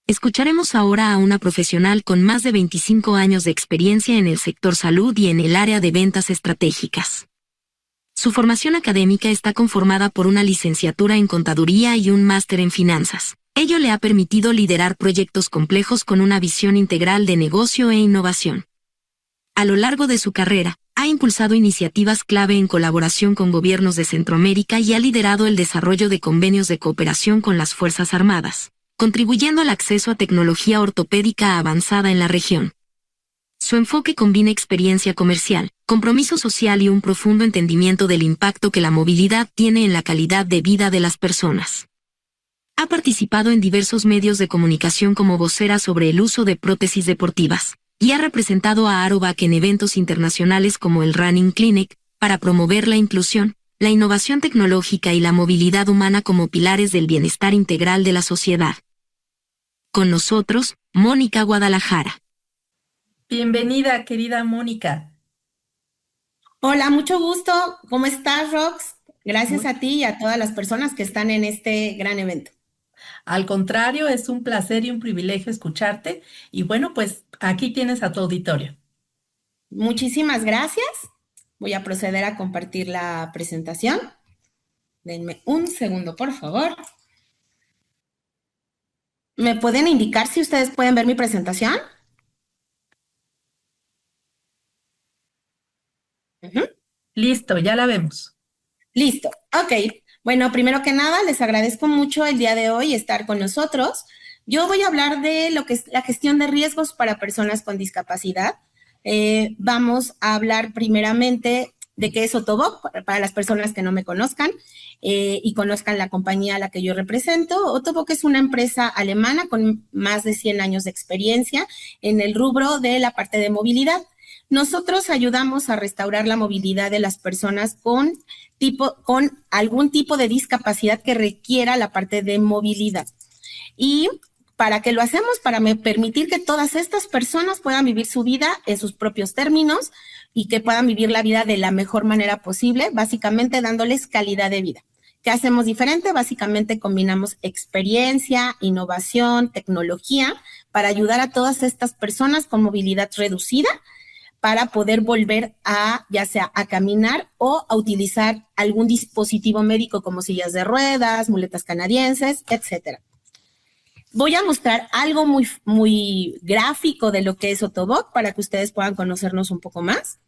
Escucharemos ahora a una profesional con más de 25 años de experiencia en el sector salud y en el área de ventas estratégicas. Su formación académica está conformada por una licenciatura en contaduría y un máster en finanzas. Ello le ha permitido liderar proyectos complejos con una visión integral de negocio e innovación. A lo largo de su carrera, ha impulsado iniciativas clave en colaboración con gobiernos de Centroamérica y ha liderado el desarrollo de convenios de cooperación con las Fuerzas Armadas, contribuyendo al acceso a tecnología ortopédica avanzada en la región. Su enfoque combina experiencia comercial, compromiso social y un profundo entendimiento del impacto que la movilidad tiene en la calidad de vida de las personas. Ha participado en diversos medios de comunicación como vocera sobre el uso de prótesis deportivas, y ha representado a Arovac en eventos internacionales como el Running Clinic, para promover la inclusión, la innovación tecnológica y la movilidad humana como pilares del bienestar integral de la sociedad. Con nosotros, Mónica Guadalajara. Bienvenida, querida Mónica. Hola, mucho gusto. ¿Cómo estás, Rox? Gracias Muy- a ti y a todas las personas que están en este gran evento. Al contrario, es un placer y un privilegio escucharte. Y bueno, pues aquí tienes a tu auditorio. Muchísimas gracias. Voy a proceder a compartir la presentación. Denme un segundo, por favor. ¿Me pueden indicar si ustedes pueden ver mi presentación? Ujú. Listo, ya la vemos. Listo. Ok. Bueno, primero que nada, les agradezco mucho el día de hoy estar con nosotros. Yo voy a hablar de lo que es la gestión de riesgos para personas con discapacidad. Vamos a hablar primeramente de qué es Ottobock, para las personas que no me conozcan y conozcan la compañía a la que yo represento. Ottobock es una empresa alemana con más de 100 años de experiencia en el rubro de la parte de movilidad. Nosotros ayudamos a restaurar la movilidad de las personas con algún tipo de discapacidad que requiera la parte de movilidad. ¿Y para qué lo hacemos? Para permitir que todas estas personas puedan vivir su vida en sus propios términos y que puedan vivir la vida de la mejor manera posible, básicamente dándoles calidad de vida. ¿Qué hacemos diferente? Básicamente combinamos experiencia, innovación, tecnología para ayudar a todas estas personas con movilidad reducida para poder volver a, ya sea a caminar o a utilizar algún dispositivo médico como sillas de ruedas, muletas canadienses, etcétera. Voy a mostrar algo muy gráfico de lo que es Ottobock para que ustedes puedan conocernos un poco más.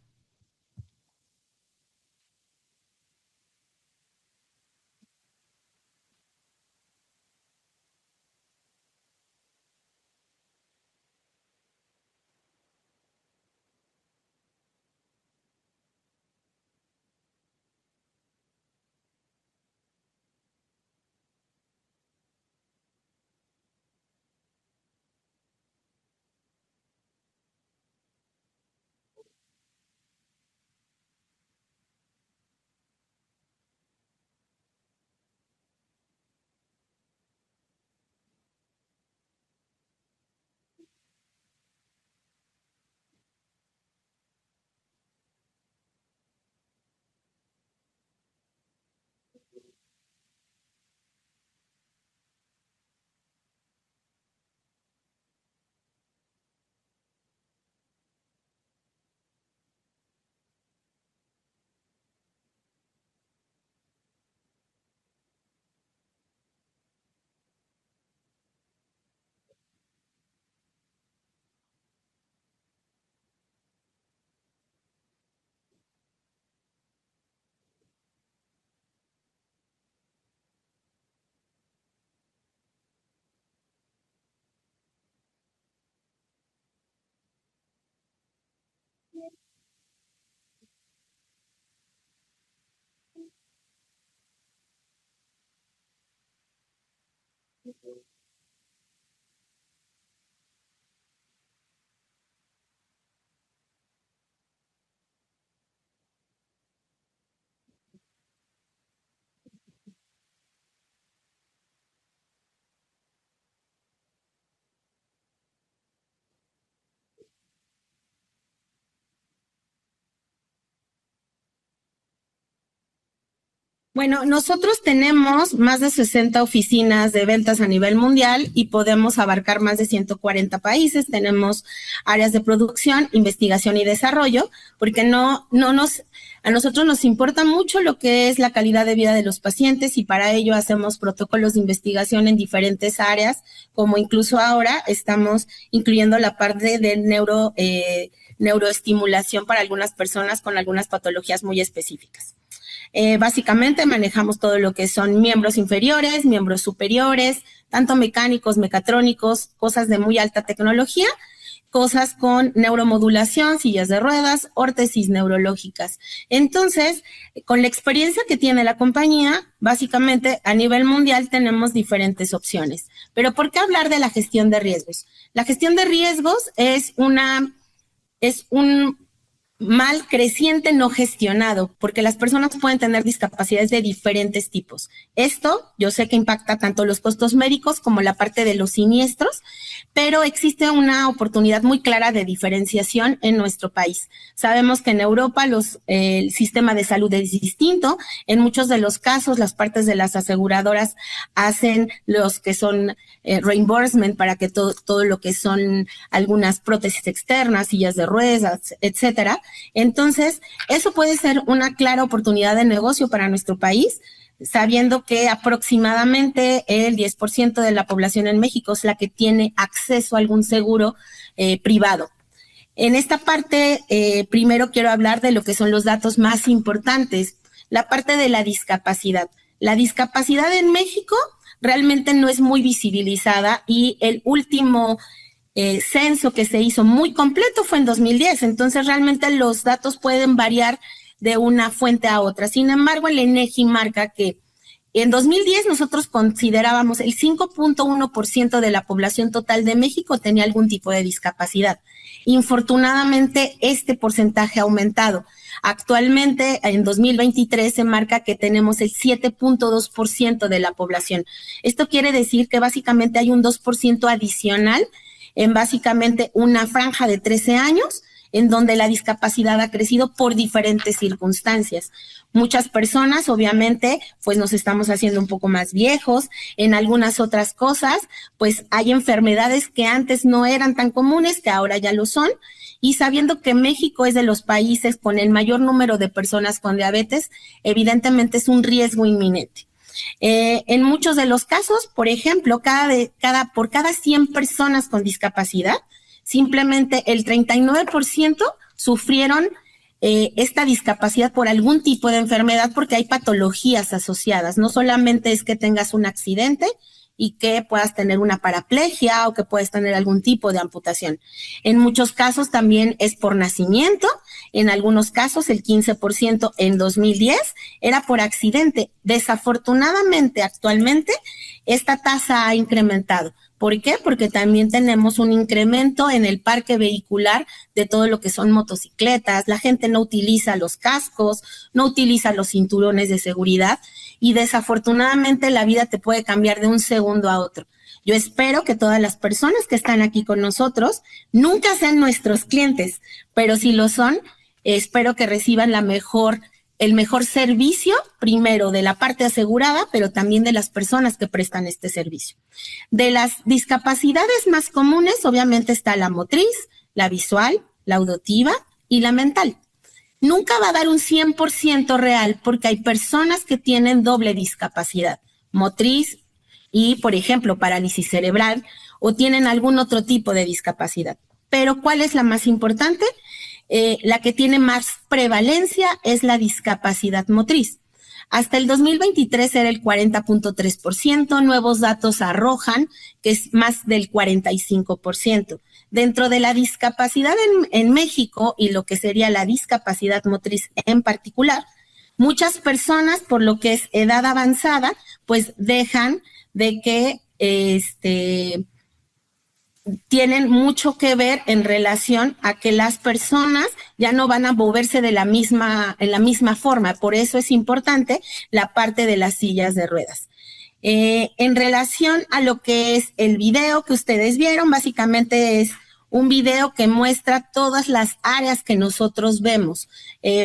Bueno, nosotros tenemos más de 60 oficinas de ventas a nivel mundial y podemos abarcar más de 140 países. Tenemos áreas de producción, investigación y desarrollo, porque a nosotros nos importa mucho lo que es la calidad de vida de los pacientes y para ello hacemos protocolos de investigación en diferentes áreas, como incluso ahora estamos incluyendo la parte de neuroestimulación para algunas personas con algunas patologías muy específicas. Básicamente manejamos todo lo que son miembros inferiores, miembros superiores, tanto mecánicos, mecatrónicos, cosas de muy alta tecnología, cosas con neuromodulación, sillas de ruedas, órtesis neurológicas. Entonces, con la experiencia que tiene la compañía, básicamente a nivel mundial tenemos diferentes opciones. Pero ¿por qué hablar de la gestión de riesgos? La gestión de riesgos es un mal creciente no gestionado, porque las personas pueden tener discapacidades de diferentes tipos. Esto yo sé que impacta tanto los costos médicos como la parte de los siniestros, pero existe una oportunidad muy clara de diferenciación en nuestro país. Sabemos que en Europa el sistema de salud es distinto. En muchos de los casos, las partes de las aseguradoras hacen los que son reimbursement para que todo lo que son algunas prótesis externas, sillas de ruedas, etcétera. Entonces, eso puede ser una clara oportunidad de negocio para nuestro país, sabiendo que aproximadamente el 10% de la población en México es la que tiene acceso a algún seguro privado. En esta parte, primero quiero hablar de lo que son los datos más importantes, la parte de la discapacidad. La discapacidad en México realmente no es muy visibilizada y el último censo que se hizo muy completo fue en 2010, entonces realmente los datos pueden variar de una fuente a otra. Sin embargo, el INEGI marca que en 2010 nosotros considerábamos el 5.1% de la población total de México tenía algún tipo de discapacidad. Infortunadamente, este porcentaje ha aumentado. Actualmente, en 2023, se marca que tenemos el 7.2% de la población. Esto quiere decir que básicamente hay un 2% adicional en básicamente una franja de 13 años, en donde la discapacidad ha crecido por diferentes circunstancias. Muchas personas, obviamente, pues nos estamos haciendo un poco más viejos. En algunas otras cosas, pues hay enfermedades que antes no eran tan comunes, que ahora ya lo son. Y sabiendo que México es de los países con el mayor número de personas con diabetes, evidentemente es un riesgo inminente. En muchos de los casos, por ejemplo, por cada 100 personas con discapacidad, simplemente el 39% sufrieron esta discapacidad por algún tipo de enfermedad, porque hay patologías asociadas. No solamente es que tengas un accidente y que puedas tener una paraplegia o que puedas tener algún tipo de amputación. En muchos casos también es por nacimiento. En algunos casos, el 15% en 2010 era por accidente. Desafortunadamente, actualmente, esta tasa ha incrementado. ¿Por qué? Porque también tenemos un incremento en el parque vehicular de todo lo que son motocicletas. La gente no utiliza los cascos, no utiliza los cinturones de seguridad y desafortunadamente la vida te puede cambiar de un segundo a otro. Yo espero que todas las personas que están aquí con nosotros nunca sean nuestros clientes, pero si lo son, espero que reciban el mejor servicio, primero de la parte asegurada, pero también de las personas que prestan este servicio. De las discapacidades más comunes, obviamente está la motriz, la visual, la auditiva y la mental. Nunca va a dar un 100% real porque hay personas que tienen doble discapacidad, motriz y, por ejemplo, parálisis cerebral o tienen algún otro tipo de discapacidad. Pero ¿cuál es la más importante? La que tiene más prevalencia es la discapacidad motriz. Hasta el 2023 era el 40.3%, nuevos datos arrojan que es más del 45%. Dentro de la discapacidad en México y lo que sería la discapacidad motriz en particular, muchas personas, por lo que es edad avanzada, pues dejan de que tienen mucho que ver en relación a que las personas ya no van a moverse en la misma forma. Por eso es importante la parte de las sillas de ruedas. En relación a lo que es el video que ustedes vieron, básicamente es un video que muestra todas las áreas que nosotros vemos,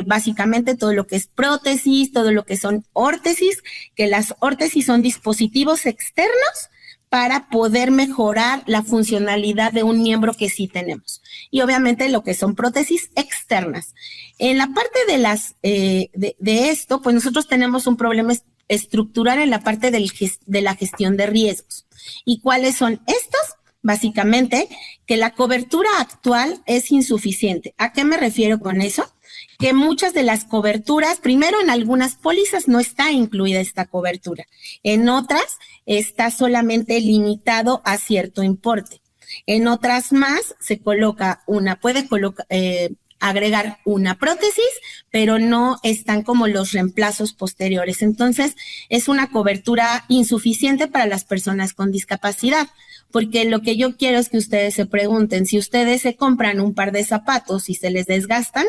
básicamente todo lo que es prótesis, todo lo que son órtesis, que las órtesis son dispositivos externos para poder mejorar la funcionalidad de un miembro que sí tenemos. Y obviamente lo que son prótesis externas. En la parte de esto, pues nosotros tenemos un problema estructural en la parte de la gestión de riesgos. ¿Y cuáles son estos? Básicamente, que la cobertura actual es insuficiente. ¿A qué me refiero con eso? Que muchas de las coberturas, primero en algunas pólizas no está incluida esta cobertura, en otras está solamente limitado a cierto importe, en otras más se coloca agregar una prótesis, pero no están como los reemplazos posteriores. Entonces, es una cobertura insuficiente para las personas con discapacidad, porque lo que yo quiero es que ustedes se pregunten, si ustedes se compran un par de zapatos y se les desgastan,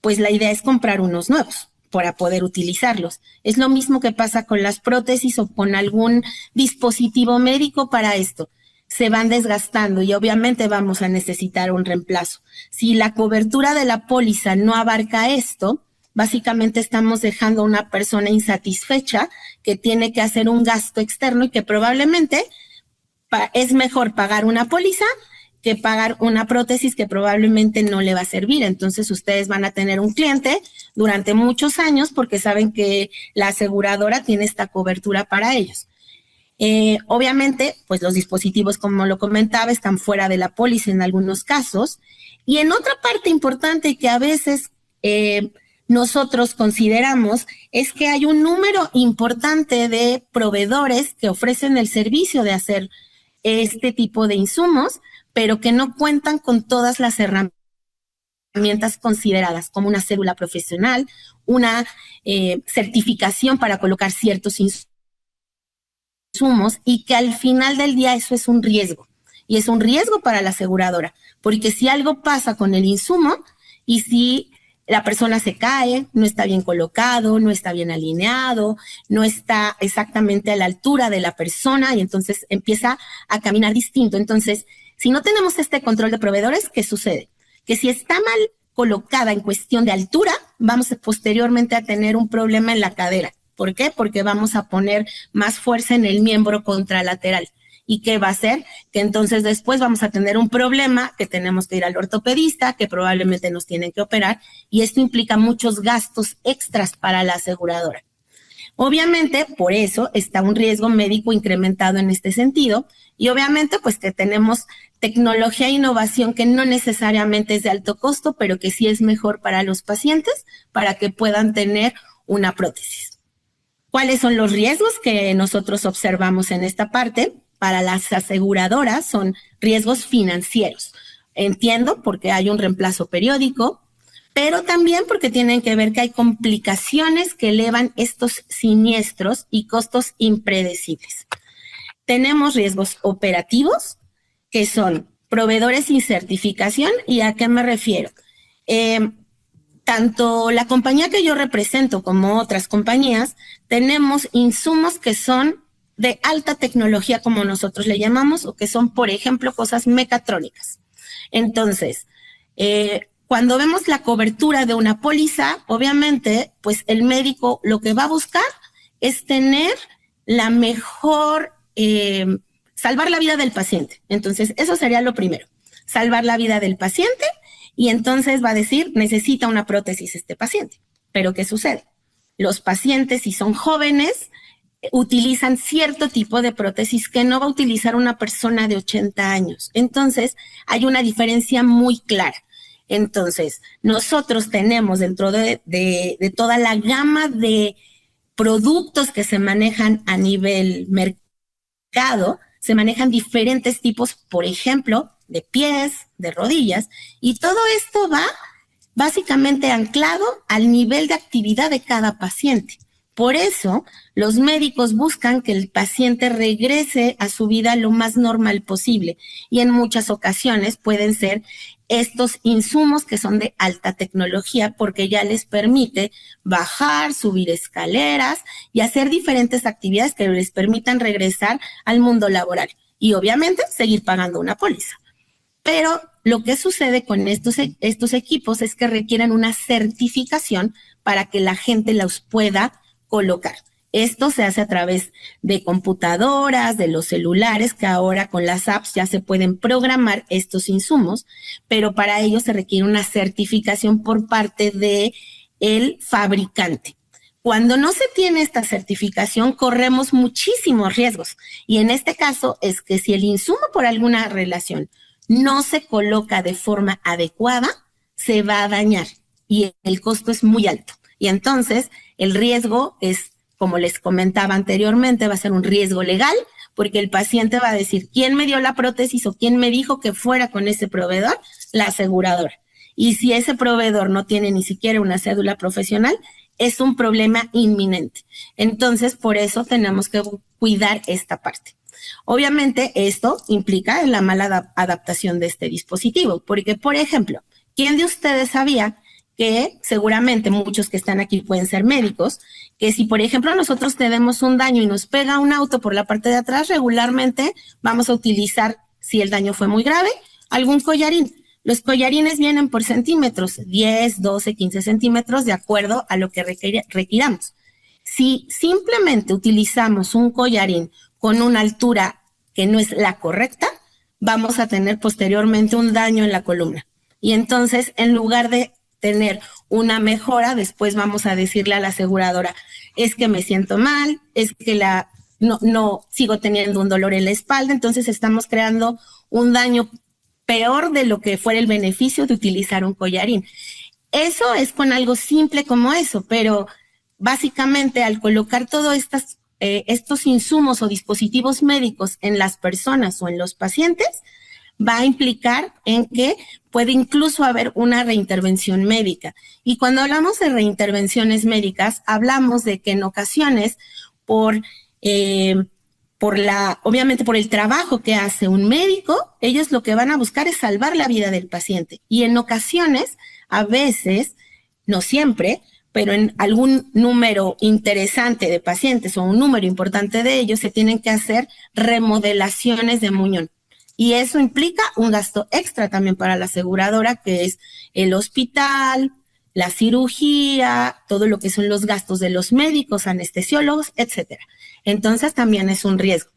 pues la idea es comprar unos nuevos para poder utilizarlos. Es lo mismo que pasa con las prótesis o con algún dispositivo médico para esto. Se van desgastando y obviamente vamos a necesitar un reemplazo. Si la cobertura de la póliza no abarca esto, básicamente estamos dejando a una persona insatisfecha que tiene que hacer un gasto externo y que probablemente es mejor pagar una póliza que pagar una prótesis que probablemente no le va a servir. Entonces ustedes van a tener un cliente durante muchos años porque saben que la aseguradora tiene esta cobertura para ellos. Obviamente, pues los dispositivos, como lo comentaba, están fuera de la póliza en algunos casos. Y en otra parte importante que a veces nosotros consideramos es que hay un número importante de proveedores que ofrecen el servicio de hacer este tipo de insumos, pero que no cuentan con todas las herramientas consideradas, como una cédula profesional, una certificación para colocar ciertos insumos, y que al final del día eso es un riesgo. Y es un riesgo para la aseguradora, porque si algo pasa con el insumo y si la persona se cae, no está bien colocado, no está bien alineado, no está exactamente a la altura de la persona y entonces empieza a caminar distinto. Entonces, si no tenemos este control de proveedores, ¿qué sucede? Que si está mal colocada en cuestión de altura, vamos posteriormente a tener un problema en la cadera. ¿Por qué? Porque vamos a poner más fuerza en el miembro contralateral. ¿Y qué va a hacer? Que entonces después vamos a tener un problema, que tenemos que ir al ortopedista, que probablemente nos tienen que operar, y esto implica muchos gastos extras para la aseguradora. Obviamente, por eso está un riesgo médico incrementado en este sentido, y obviamente pues que tenemos tecnología e innovación que no necesariamente es de alto costo, pero que sí es mejor para los pacientes para que puedan tener una prótesis. ¿Cuáles son los riesgos que nosotros observamos en esta parte? Para las aseguradoras son riesgos financieros. Entiendo porque hay un reemplazo periódico, pero también porque tienen que ver que hay complicaciones que elevan estos siniestros y costos impredecibles. Tenemos riesgos operativos, que son proveedores sin certificación. ¿Y a qué me refiero? Tanto la compañía que yo represento como otras compañías, tenemos insumos que son de alta tecnología, como nosotros le llamamos, o que son, por ejemplo, cosas mecatrónicas. Entonces, cuando vemos la cobertura de una póliza, obviamente, pues el médico lo que va a buscar es tener la mejor, salvar la vida del paciente. Entonces, eso sería lo primero, salvar la vida del paciente, y entonces va a decir, necesita una prótesis este paciente. Pero ¿qué sucede? Los pacientes, si son jóvenes, utilizan cierto tipo de prótesis que no va a utilizar una persona de 80 años. Entonces, hay una diferencia muy clara. Entonces, nosotros tenemos dentro de toda la gama de productos que se manejan a nivel mercado, se manejan diferentes tipos, por ejemplo, de pies, de rodillas, y todo esto va básicamente anclado al nivel de actividad de cada paciente. Por eso, los médicos buscan que el paciente regrese a su vida lo más normal posible, y en muchas ocasiones pueden ser estos insumos que son de alta tecnología, porque ya les permite bajar, subir escaleras y hacer diferentes actividades que les permitan regresar al mundo laboral y obviamente seguir pagando una póliza. Pero Lo que sucede con estos equipos es que requieren una certificación para que la gente los pueda colocar. Esto se hace a través de computadoras, de los celulares, que ahora con las apps ya se pueden programar estos insumos, pero para ello se requiere una certificación por parte del fabricante. Cuando no se tiene esta certificación, corremos muchísimos riesgos. Y en este caso es que si el insumo por alguna relación no se coloca de forma adecuada, se va a dañar y el costo es muy alto. Y entonces el riesgo es, como les comentaba anteriormente, va a ser un riesgo legal, porque el paciente va a decir, ¿quién me dio la prótesis o quién me dijo que fuera con ese proveedor? La aseguradora. Y si ese proveedor no tiene ni siquiera una cédula profesional, es un problema inminente. Entonces, por eso tenemos que cuidar esta parte. Obviamente, esto implica la mala adaptación de este dispositivo, porque, por ejemplo, ¿quién de ustedes sabía que seguramente muchos que están aquí pueden ser médicos, que si, por ejemplo, nosotros tenemos un daño y nos pega un auto por la parte de atrás, regularmente vamos a utilizar, si el daño fue muy grave, algún collarín? Los collarines vienen por centímetros, 10, 12, 15 centímetros, de acuerdo a lo que requiramos. Si simplemente utilizamos un collarín con una altura que no es la correcta, vamos a tener posteriormente un daño en la columna. Y entonces, en lugar de tener una mejora, después vamos a decirle a la aseguradora, es que me siento mal, es que no sigo teniendo un dolor en la espalda, entonces estamos creando un daño peor de lo que fuera el beneficio de utilizar un collarín. Eso es con algo simple como eso, pero básicamente al colocar todos estos insumos o dispositivos médicos en las personas o en los pacientes, va a implicar en que puede incluso haber una reintervención médica. Y cuando hablamos de reintervenciones médicas, hablamos de que en ocasiones obviamente por el trabajo que hace un médico, ellos lo que van a buscar es salvar la vida del paciente. Y en ocasiones, a veces, no siempre, pero en algún número interesante de pacientes o un número importante de ellos, se tienen que hacer remodelaciones de muñón. Y eso implica un gasto extra también para la aseguradora, que es el hospital, la cirugía, todo lo que son los gastos de los médicos, anestesiólogos, etcétera. Entonces también es un riesgo.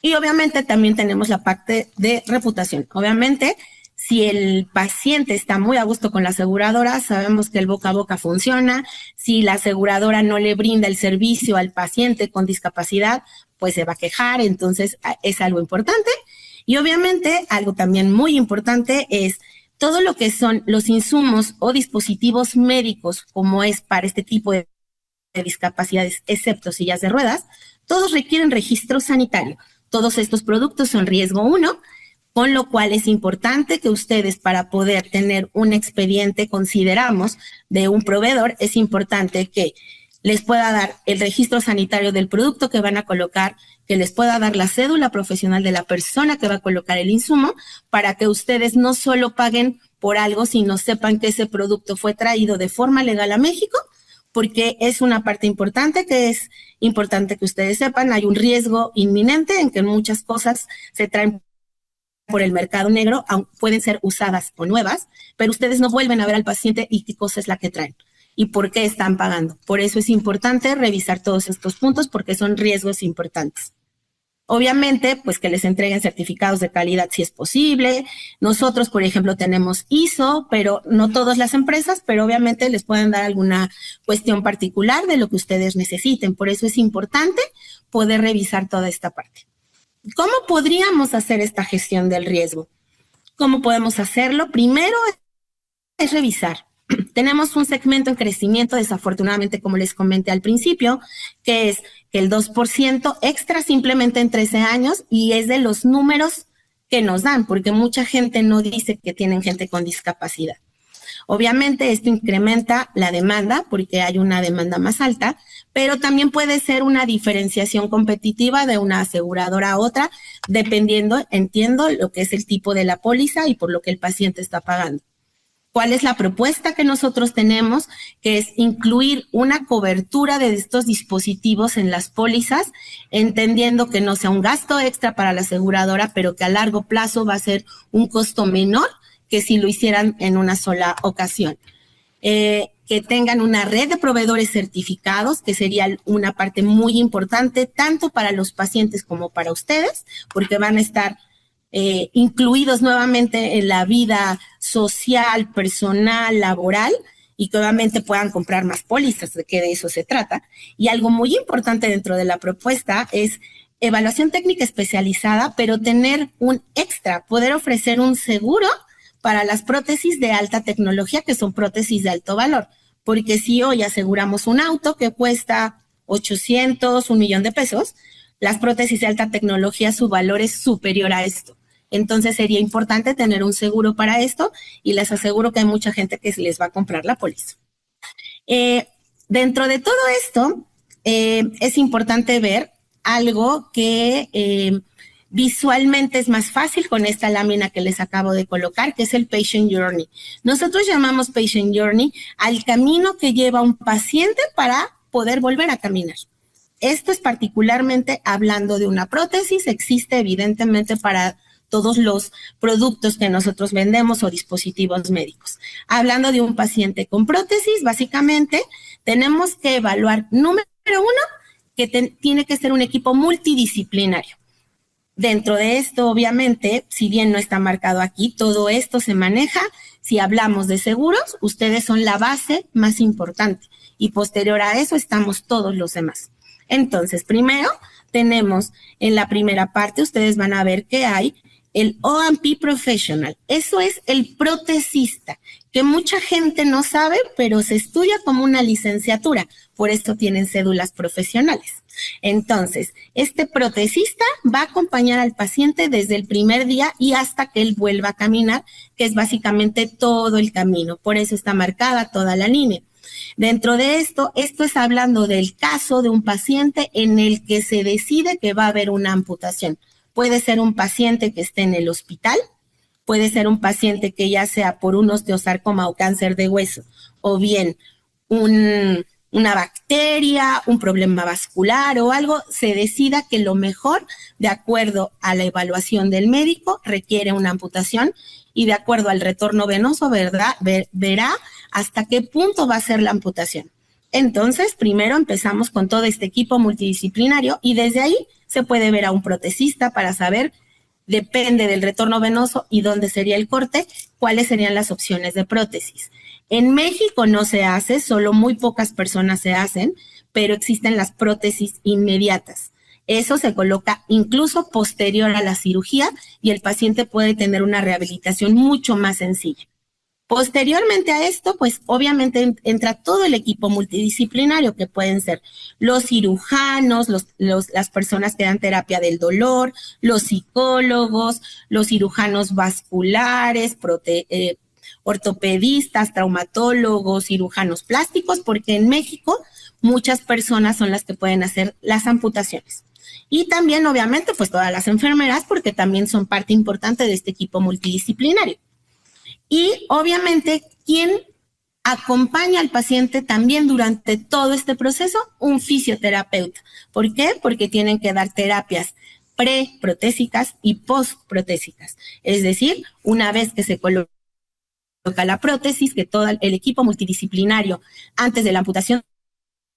Y obviamente también tenemos la parte de reputación. Obviamente, si el paciente está muy a gusto con la aseguradora, sabemos que el boca a boca funciona. Si la aseguradora no le brinda el servicio al paciente con discapacidad, pues se va a quejar. Entonces es algo importante. Y obviamente algo también muy importante es todo lo que son los insumos o dispositivos médicos, como es para este tipo de discapacidades, excepto sillas de ruedas, todos requieren registro sanitario. Todos estos productos son riesgo 1, con lo cual es importante que ustedes, para poder tener un expediente, consideramos, de un proveedor, es importante que les pueda dar el registro sanitario del producto que van a colocar, que les pueda dar la cédula profesional de la persona que va a colocar el insumo, para que ustedes no solo paguen por algo, sino sepan que ese producto fue traído de forma legal a México, porque es una parte importante que es importante que ustedes sepan. Hay un riesgo inminente en que muchas cosas se traen por el mercado negro, aunque pueden ser usadas o nuevas, pero ustedes no vuelven a ver al paciente y qué cosa es la que traen y por qué están pagando. Por eso es importante revisar todos estos puntos, porque son riesgos importantes. Obviamente, pues que les entreguen certificados de calidad si es posible. Nosotros, por ejemplo, tenemos ISO, pero no todas las empresas, pero obviamente les pueden dar alguna cuestión particular de lo que ustedes necesiten. Por eso es importante poder revisar toda esta parte. ¿Cómo podríamos hacer esta gestión del riesgo? ¿Cómo podemos hacerlo? Primero es revisar. Tenemos un segmento en crecimiento, desafortunadamente, como les comenté al principio, que es el 2% extra simplemente en 13 años, y es de los números que nos dan, porque mucha gente no dice que tienen gente con discapacidad. Obviamente esto incrementa la demanda porque hay una demanda más alta, pero también puede ser una diferenciación competitiva de una aseguradora a otra, dependiendo, entiendo, lo que es el tipo de la póliza y por lo que el paciente está pagando. ¿Cuál es la propuesta que nosotros tenemos? Que es incluir una cobertura de estos dispositivos en las pólizas, entendiendo que no sea un gasto extra para la aseguradora, pero que a largo plazo va a ser un costo menor que si lo hicieran en una sola ocasión. Que tengan una red de proveedores certificados, que sería una parte muy importante, tanto para los pacientes como para ustedes, porque van a estar incluidos nuevamente en la vida social, personal, laboral, y que obviamente puedan comprar más pólizas, de que de eso se trata. Y algo muy importante dentro de la propuesta es evaluación técnica especializada, pero tener un extra, poder ofrecer un seguro para las prótesis de alta tecnología, que son prótesis de alto valor. Porque si hoy aseguramos un auto que cuesta 800, 1,000,000 de pesos, las prótesis de alta tecnología, su valor es superior a esto. Entonces sería importante tener un seguro para esto, y les aseguro que hay mucha gente que les va a comprar la póliza. Dentro de todo esto, es importante ver algo que visualmente es más fácil con esta lámina que les acabo de colocar, que es el Patient Journey. Nosotros llamamos Patient Journey al camino que lleva un paciente para poder volver a caminar. Esto es particularmente hablando de una prótesis, existe evidentemente para todos los productos que nosotros vendemos o dispositivos médicos. Hablando de un paciente con prótesis, básicamente tenemos que evaluar, número uno, que tiene que ser un equipo multidisciplinario. Dentro de esto, obviamente, si bien no está marcado aquí, todo esto se maneja. Si hablamos de seguros, ustedes son la base más importante, y posterior a eso estamos todos los demás. Entonces, primero tenemos en la primera parte, ustedes van a ver que hay el O&P Professional. Eso es el protecista, que mucha gente no sabe, pero se estudia como una licenciatura. Por eso tienen cédulas profesionales. Entonces, este protecista va a acompañar al paciente desde el primer día y hasta que él vuelva a caminar, que es básicamente todo el camino. Por eso está marcada toda la línea. Dentro de esto es hablando del caso de un paciente en el que se decide que va a haber una amputación. Puede ser un paciente que esté en el hospital, puede ser un paciente que ya sea por un osteosarcoma o cáncer de hueso, o bien una bacteria, un problema vascular o algo, se decida que lo mejor, de acuerdo a la evaluación del médico, requiere una amputación, y de acuerdo al retorno venoso, ¿verdad? Verá hasta qué punto va a ser la amputación. Entonces, primero empezamos con todo este equipo multidisciplinario, y desde ahí se puede ver a un protecista para saber, depende del retorno venoso y dónde sería el corte, cuáles serían las opciones de prótesis. En México no se hace, solo muy pocas personas se hacen, pero existen las prótesis inmediatas. Eso se coloca incluso posterior a la cirugía, y el paciente puede tener una rehabilitación mucho más sencilla. Posteriormente a esto, pues obviamente entra todo el equipo multidisciplinario, que pueden ser los cirujanos, las personas que dan terapia del dolor, los psicólogos, los cirujanos vasculares, ortopedistas, traumatólogos, cirujanos plásticos, porque en México muchas personas son las que pueden hacer las amputaciones. Y también, obviamente, pues todas las enfermeras, porque también son parte importante de este equipo multidisciplinario. Y obviamente, ¿quién acompaña al paciente también durante todo este proceso? Un fisioterapeuta. ¿Por qué? Porque tienen que dar terapias preprotésicas y postprotésicas. Es decir, una vez que se coloca la prótesis, que todo el equipo multidisciplinario antes de la amputación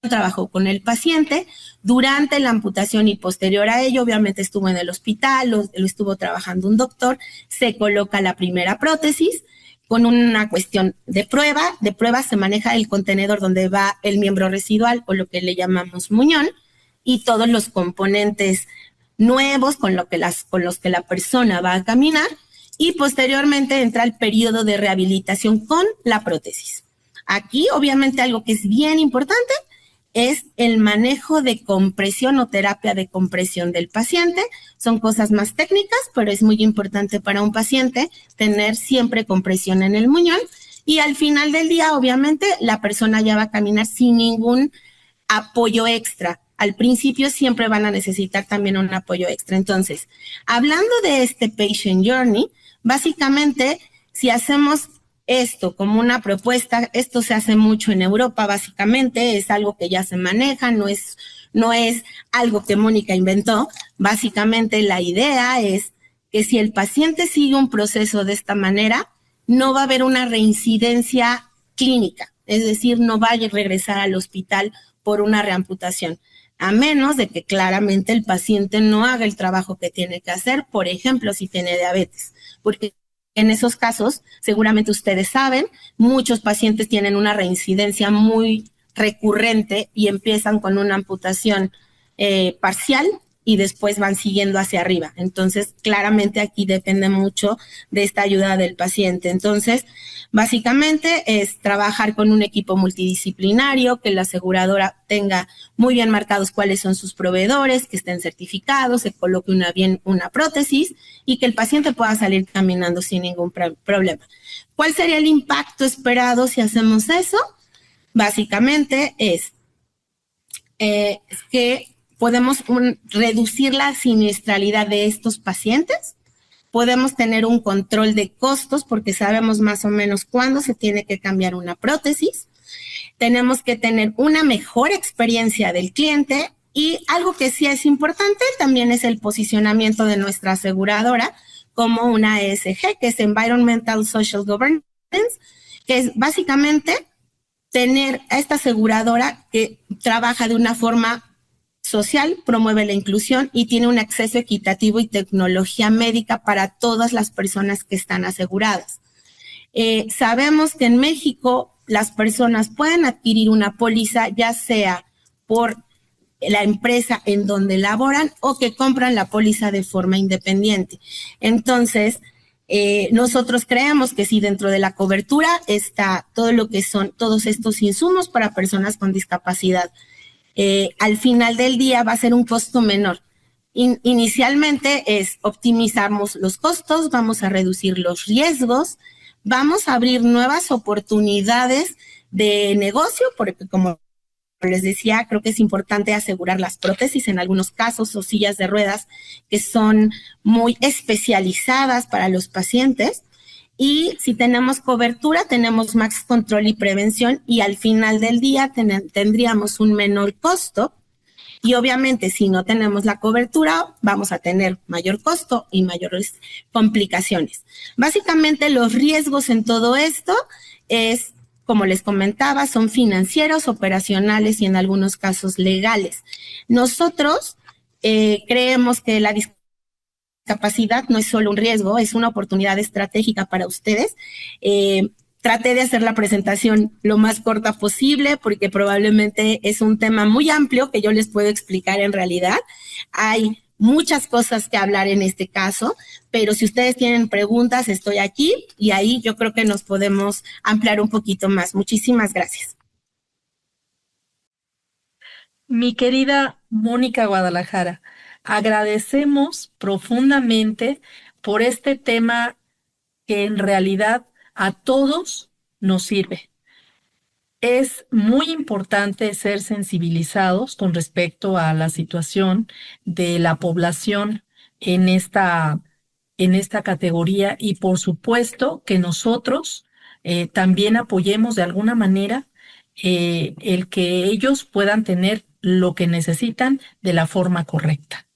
trabajó con el paciente, durante la amputación y posterior a ello, obviamente estuvo en el hospital, lo estuvo trabajando un doctor, se coloca la primera prótesis con una cuestión de prueba. De prueba se maneja el contenedor donde va el miembro residual, o lo que le llamamos muñón, y todos los componentes nuevos con los que la persona va a caminar, y posteriormente entra el periodo de rehabilitación con la prótesis. Aquí, obviamente, algo que es bien importante es el manejo de compresión o terapia de compresión del paciente. Son cosas más técnicas, pero es muy importante para un paciente tener siempre compresión en el muñón, y al final del día, obviamente, la persona ya va a caminar sin ningún apoyo extra. Al principio siempre van a necesitar también un apoyo extra. Entonces, hablando de este Patient Journey, básicamente, si hacemos esto como una propuesta, esto se hace mucho en Europa, básicamente, es algo que ya se maneja, no es algo que Mónica inventó. Básicamente la idea es que si el paciente sigue un proceso de esta manera, no va a haber una reincidencia clínica, es decir, no va a regresar al hospital por una reamputación, a menos de que claramente el paciente no haga el trabajo que tiene que hacer, por ejemplo, si tiene diabetes, porque en esos casos, seguramente ustedes saben, muchos pacientes tienen una reincidencia muy recurrente y empiezan con una amputación parcial y después van siguiendo hacia arriba. Entonces, claramente aquí depende mucho de esta ayuda del paciente. Entonces, básicamente es trabajar con un equipo multidisciplinario, que la aseguradora tenga muy bien marcados cuáles son sus proveedores, que estén certificados, se coloque una prótesis y que el paciente pueda salir caminando sin ningún problema. ¿Cuál sería el impacto esperado si hacemos eso? Básicamente es que podemos reducir la siniestralidad de estos pacientes, podemos tener un control de costos porque sabemos más o menos cuándo se tiene que cambiar una prótesis, tenemos que tener una mejor experiencia del cliente y algo que sí es importante también es el posicionamiento de nuestra aseguradora como una ESG, que es Environmental Social Governance, que es básicamente tener a esta aseguradora que trabaja de una forma social, promueve la inclusión y tiene un acceso equitativo y tecnología médica para todas las personas que están aseguradas. Sabemos que en México las personas pueden adquirir una póliza ya sea por la empresa en donde laboran o que compran la póliza de forma independiente. Entonces, nosotros creemos que si dentro de la cobertura está todo lo que son todos estos insumos para personas con discapacidad, al final del día va a ser un costo menor. Inicialmente es optimizamos los costos, vamos a reducir los riesgos, vamos a abrir nuevas oportunidades de negocio, porque como les decía, creo que es importante asegurar las prótesis en algunos casos o sillas de ruedas que son muy especializadas para los pacientes. Y si tenemos cobertura, tenemos más control y prevención y al final del día tendríamos un menor costo. Y obviamente si no tenemos la cobertura, vamos a tener mayor costo y mayores complicaciones. Básicamente los riesgos en todo esto es, como les comentaba, son financieros, operacionales y en algunos casos legales. Nosotros creemos que la discapacidad no es solo un riesgo, es una oportunidad estratégica para ustedes. Traté de hacer la presentación lo más corta posible porque probablemente es un tema muy amplio que yo les puedo explicar en realidad. Hay muchas cosas que hablar en este caso, pero si ustedes tienen preguntas, estoy aquí y ahí yo creo que nos podemos ampliar un poquito más. Muchísimas gracias. Mi querida Mónica Guadalajara, agradecemos profundamente por este tema que en realidad a todos nos sirve. Es muy importante ser sensibilizados con respecto a la situación de la población en esta categoría y por supuesto que nosotros también apoyemos de alguna manera el que ellos puedan tener lo que necesitan de la forma correcta.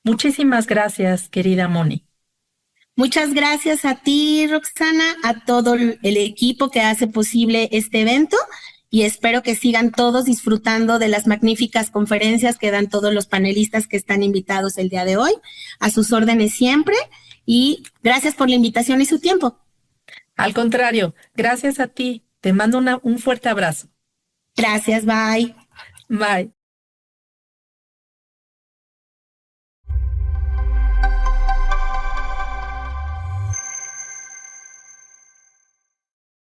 Muchísimas gracias, querida Moni. Muchas gracias a ti, Roxana, a todo el equipo que hace posible este evento y espero que sigan todos disfrutando de las magníficas conferencias que dan todos los panelistas que están invitados el día de hoy. A sus órdenes siempre y gracias por la invitación y su tiempo. Al contrario, gracias a ti. Te mando un fuerte abrazo. Gracias, bye. Bye.